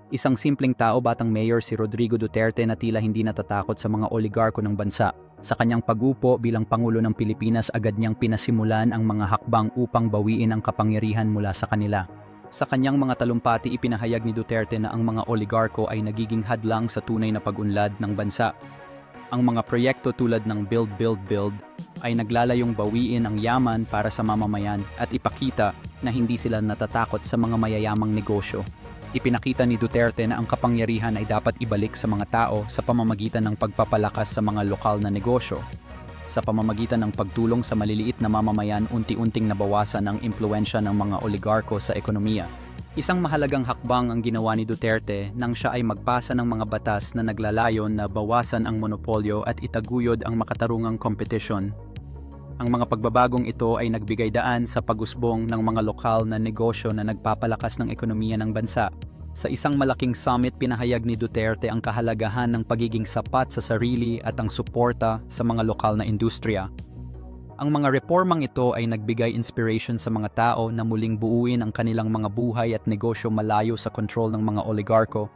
Isang simpleng tao batang mayor si Rodrigo Duterte na tila hindi natatakot sa mga oligarko ng bansa. Sa kanyang pagupo bilang Pangulo ng Pilipinas agad niyang pinasimulan ang mga hakbang upang bawiin ang kapangyarihan mula sa kanila. Sa kanyang mga talumpati ipinahayag ni Duterte na ang mga oligarko ay nagiging hadlang sa tunay na pag-unlad ng bansa. Ang mga proyekto tulad ng Build, Build, Build ay naglalayong bawiin ang yaman para sa mamamayan at ipakita na hindi sila natatakot sa mga mayayamang negosyo. Ipinakita ni Duterte na ang kapangyarihan ay dapat ibalik sa mga tao sa pamamagitan ng pagpapalakas sa mga lokal na negosyo. Sa pamamagitan ng pagtulong sa maliliit na mamamayan, unti-unting nabawasan ang impluwensya ng mga oligarko sa ekonomiya. Isang mahalagang hakbang ang ginawa ni Duterte nang siya ay magpasa ng mga batas na naglalayon na bawasan ang monopolyo at itaguyod ang makatarungang kompetisyon. Ang mga pagbabagong ito ay nagbigay daan sa pag-usbong ng mga lokal na negosyo na nagpapalakas ng ekonomiya ng bansa. Sa isang malaking summit, pinahayag ni Duterte ang kahalagahan ng pagiging sapat sa sarili at ang suporta sa mga lokal na industriya. Ang mga reformang ito ay nagbigay inspiration sa mga tao na muling buuin ang kanilang mga buhay at negosyo malayo sa kontrol ng mga oligarko.